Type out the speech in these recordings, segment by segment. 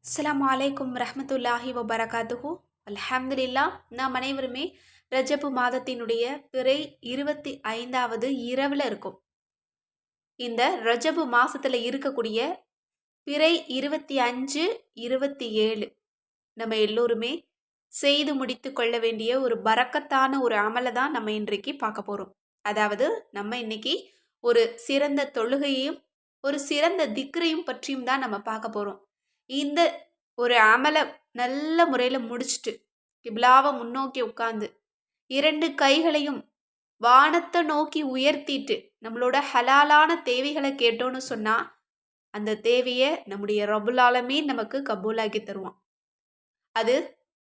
அஸ்ஸலாமு அலைக்கும் ரஹ்மத்துல்லாஹி வபரகாத்துஹு. அல்ஹம்துலில்லா. நாம் அனைவருமே ரஜபு மாதத்தினுடைய பிறை 25வது இரவில் இருக்கும். இந்த ரஜபு மாசத்துல இருக்கக்கூடிய பிறை 25, 27 நம்ம எல்லோருமே செய்து முடித்து கொள்ள வேண்டிய ஒரு பரக்கத்தான ஒரு அமலை தான் நம்ம இன்றைக்கு பார்க்க போறோம். அதாவது நம்ம இன்னைக்கு ஒரு சிறந்த தொழுகையையும் ஒரு சிறந்த திக்ரையும் பற்றியும் தான் நம்ம பார்க்க போறோம். இந்த ஒரு அமலை நல்ல முறையில் முடிச்சுட்டு கிப்லாவை முன்னோக்கி உட்காந்து 2 கைகளையும் வானத்தை நோக்கி உயர்த்திட்டு நம்மளோட ஹலாலான தேவைகளை கேட்டோன்னு சொன்னா அந்த தேவையை நம்முடைய ரப்புல் ஆலமீன் நமக்கு கபூலாக்கி தருவான். அது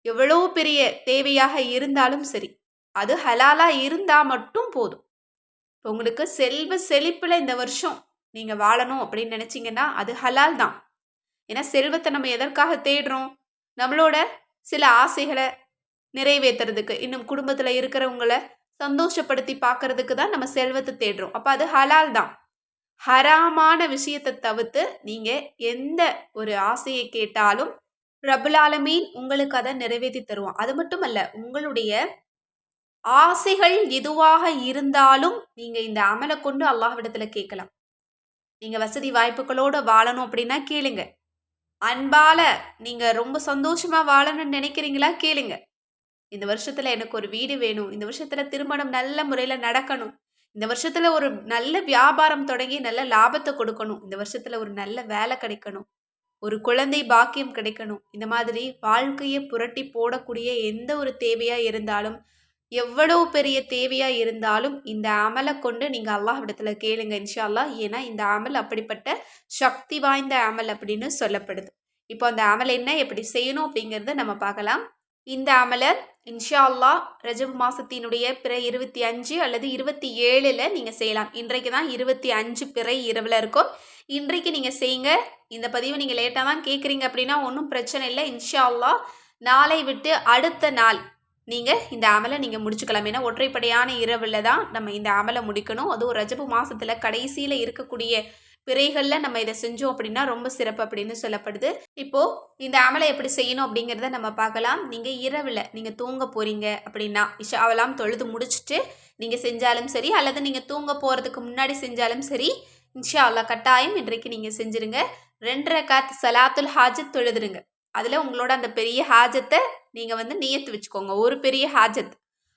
எவ்வளோ பெரிய தேவையாக இருந்தாலும் சரி, அது ஹலாலா இருந்தா மட்டும் போதும். இப்போ உங்களுக்கு செல்வ செழிப்புல இந்த வருஷம் நீங்க வாழணும் அப்படின்னு நினைச்சீங்கன்னா அது ஹலால் தான். ஏன்னா செல்வத்தை நம்ம எதற்காக தேடுறோம்? நம்மளோட சில ஆசைகளை நிறைவேற்றுறதுக்கு, இன்னும் குடும்பத்தில் இருக்கிறவங்கள சந்தோஷப்படுத்தி பார்க்கறதுக்கு தான் நம்ம செல்வத்தை தேடுறோம். அப்போ அது ஹலால் தான். ஹராமான விஷயத்தை தவிர்த்து நீங்க எந்த ஒரு ஆசையை கேட்டாலும் ரப்புல் ஆலமீன் உங்களுக்கு அதை நிறைவேற்றி தருவான். அது மட்டும் அல்ல, உங்களுடைய ஆசைகள் எதுவாக இருந்தாலும் நீங்க இந்த அமலை கொண்டு அல்லாஹ்விடத்துல கேட்கலாம். நீங்க வசதி வாய்ப்புகளோட வாழணும் அப்படின்னா கேளுங்க. அன்பால நீங்க ரொம்ப சந்தோஷமா வாழணும்னு நினைக்கிறீங்களா? கேளுங்க. இந்த வருஷத்துல எனக்கு ஒரு வீடு வேணும், இந்த வருஷத்துல திருமணம் நல்ல முறையில நடக்கணும், இந்த வருஷத்துல ஒரு நல்ல வியாபாரம் தொடங்கி நல்ல லாபத்தை கொடுக்கணும், இந்த வருஷத்துல ஒரு நல்ல வேலை கிடைக்கணும், ஒரு குழந்தை பாக்கியம் கிடைக்கணும். இந்த மாதிரி வாழ்க்கையை புரட்டி போடக்கூடிய எந்த ஒரு தேவையா இருந்தாலும், எவ்வளவு பெரிய தேவையா இருந்தாலும் இந்த அமலை கொண்டு நீங்க அல்லாஹ்விடத்துல கேளுங்க இன்ஷா அல்லாஹ். ஏன்னா இந்த அமல் அப்படிப்பட்ட சக்தி வாய்ந்த அமல் அப்படின்னு சொல்லப்படுது. இப்போ அந்த அமல் என்ன, எப்படி செய்யணும் அப்படிங்கிறத நம்ம பார்க்கலாம். இந்த அமலை இன்ஷா அல்லாஹ் ரஜப் மாசத்தினுடைய பிறை 25 அல்லது 27ல நீங்க செய்யலாம். இன்றைக்கு தான் 25 பிறை இரவுல இருக்கும். இன்றைக்கு நீங்க செய்யுங்க. இந்த பதிவை நீங்க லேட்டா தான் கேட்குறீங்க அப்படின்னா ஒன்றும் பிரச்சனை இல்லை. இன்ஷா அல்லாஹ் நாளை விட்டு அடுத்த நாள் நீங்க இந்த அமலை நீங்க முடிச்சுக்கலாம். ஏன்னா ஒற்றைப்படையான இரவுல தான் நம்ம இந்த அமலை முடிக்கணும். அதுவும் ரஜபு மாசத்துல கடைசியில இருக்கக்கூடிய பிறைகள்ல நம்ம இதை செஞ்சோம் அப்படின்னா ரொம்ப சிறப்பு அப்படின்னு சொல்லப்படுது. இப்போ இந்த அமலை எப்படி செய்யணும் அப்படிங்கிறத நம்ம பார்க்கலாம். நீங்க இரவுல நீங்க தூங்க போறீங்க அப்படின்னா இஷாவெல்லாம் தொழுது முடிச்சுட்டு நீங்க செஞ்சாலும் சரி, அல்லது நீங்க தூங்க போறதுக்கு முன்னாடி செஞ்சாலும் சரி, இன்ஷா அல்லாஹ் கட்டாயம் இன்றைக்கு நீங்க செஞ்சிருங்க. 2 ரகாத் சலாத்துல் ஹாஜத் தொழுதுருங்க. அதுல உங்களோட அந்த பெரிய ஹாஜத்தை நீங்க நியத்து வச்சுக்கோங்க. ஒரு பெரிய ஹாஜத்,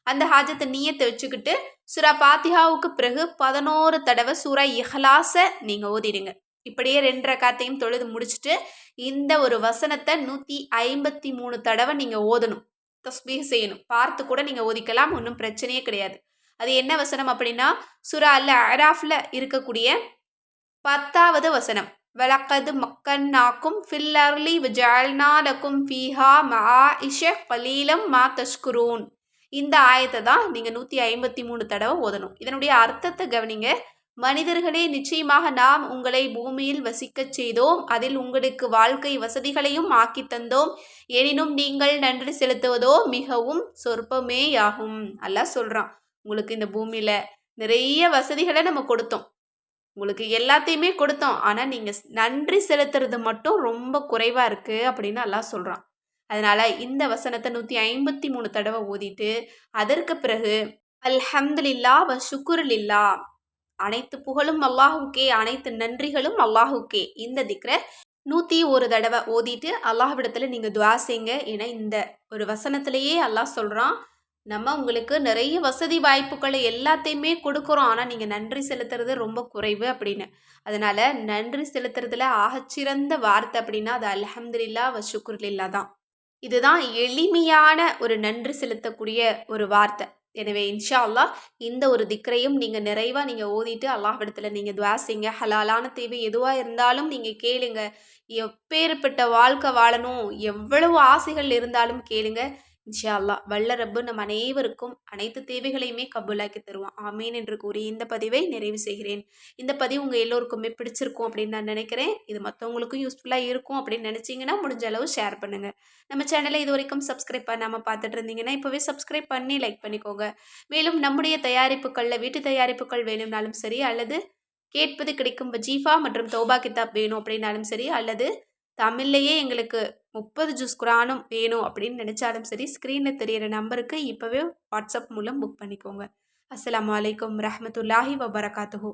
அந்த ஹாஜத்தை நியத்தை வச்சுக்கிட்டு சூரா பாத்திஹாவுக்கு பிறகு 11 தடவை சூரா இஹ்லாஸை நீங்க ஓதிடுங்க. இப்படியே 2 ரகாத்தையும் தொழுது முடிச்சுட்டு இந்த ஒரு வசனத்தை 153 தடவை நீங்க ஓதணும், தஸ்பீஹ் செய்யணும். பார்த்து கூட நீங்க ஓதிக்கலாம், ஒன்றும் பிரச்சனையே கிடையாது. அது என்ன வசனம் அப்படின்னா சூரா அல் அராஃப்ல இருக்கக்கூடிய 10வது வசனம். வலக்கது மக்கன்னாக்கும் ஃபில் அர்லி வஜஅல்னா லக்கும் ஃபீஹா மஆஇஷ கலீலம் மா தஷ்குரூன். இந்த ஆயத்தை தான் நீங்க 153 தடவை ஓதணும். இதனுடைய அர்த்தத்தை கவனிங்க. மனிதர்களே, நிச்சயமாக நாம் உங்களை பூமியில் வசிக்கச் செய்தோம், அதில் உங்களுக்கு வாழ்க்கை வசதிகளையும் ஆக்கி தந்தோம், எனினும் நீங்கள் நன்றி செலுத்துவதோ மிகவும் சொற்பமேயாகும். அல்லாஹ் சொல்றான், உங்களுக்கு இந்த பூமியில நிறைய வசதிகளை நம்ம கொடுத்தோம், உங்களுக்கு எல்லாத்தையுமே கொடுத்தோம், ஆனால் நீங்கள் நன்றி செலுத்துறது மட்டும் ரொம்ப குறைவாக இருக்குது அப்படின்னு அல்லாஹ் சொல்கிறான். அதனால் இந்த வசனத்தை 153 தடவை ஓதிட்டு அதற்கு பிறகு அல்ஹம்துலில்லா வ ஷுக்குருலில்லா, அனைத்து புகழும் அல்லாஹுக்கே, அனைத்து நன்றிகளும் அல்லாஹுக்கே, இந்த திக்ரை 101 தடவை ஓதிட்டு அல்லாஹ்விடத்துல நீங்கள் துஆ செய்யுங்க. ஏன்னா இந்த ஒரு வசனத்திலேயே அல்லாஹ் சொல்கிறான், நம்ம உங்களுக்கு நிறைய வசதி வாய்ப்புகளை எல்லாத்தையுமே கொடுக்குறோம், ஆனால் நீங்கள் நன்றி செலுத்துறது ரொம்ப குறைவு அப்படின்னு. அதனால் நன்றி செலுத்துறதுல ஆகச்சிறந்த வார்த்தை அப்படின்னா அது அல்ஹம்துலில்லா வ ஷுக்குருலில்லா தான். இதுதான் எளிமையான ஒரு நன்றி செலுத்தக்கூடிய ஒரு வார்த்தை. எனவே இன்ஷா அல்லாஹ் இந்த ஒரு திக்ரையும் நீங்கள் நிறைவாக நீங்கள் ஓதிட்டு அல்லாஹ்விடத்துல நீங்கள் துஆ செய்யுங்க. ஹலாலான தேவை எதுவாக இருந்தாலும் நீங்கள் கேளுங்க. எப்பேற்பட்ட வாழ்க்கை வாழணும், எவ்வளவு ஆசைகள் இருந்தாலும் கேளுங்க. இன்ஷா அல்லாஹ் வல்ல ரப்பு நம் அனைவருக்கும் அனைத்து தேவைகளையுமே கபூலாக்கி தருவான். ஆமீன் என்று கூறி இந்த பதிவை நிறைவு செய்கிறேன். இந்த பதிவு உங்கள் எல்லோருக்குமே பிடிச்சிருக்கும் அப்படின்னு நான் நினைக்கிறேன். இது மற்றவங்களுக்கும் யூஸ்ஃபுல்லாக இருக்கும் அப்படின்னு நினச்சிங்கன்னா முடிஞ்ச அளவு ஷேர் பண்ணுங்கள். நம்ம சேனலை இது வரைக்கும் சப்ஸ்கிரைப் பண்ணாமல் பார்த்துட்டு இருந்தீங்கன்னா இப்போவே சப்ஸ்கிரைப் பண்ணி லைக் பண்ணிக்கோங்க. மேலும் நம்முடைய தயாரிப்புகளில் வீட்டு தயாரிப்புகள் வேணும்னாலும் சரி, அல்லது கேட்பது கிடைக்கும் வஜீஃபா மற்றும் தௌபா கிதாப் வேணும் அப்படின்னாலும் சரி, அல்லது தமிழ்லேயே எங்களுக்கு 30 ஜூஸ் குரானும் வேணும் அப்படின்னு நினச்சாலும் சரி, ஸ்க்ரீனில் தெரியிற நம்பருக்கு இப்போவே வாட்ஸ்அப் மூலம் புக் பண்ணிக்கோங்க. அஸ்ஸலாமு அலைக்கும் ரஹ்மத்துல்லாஹி வபரகாத்துஹு.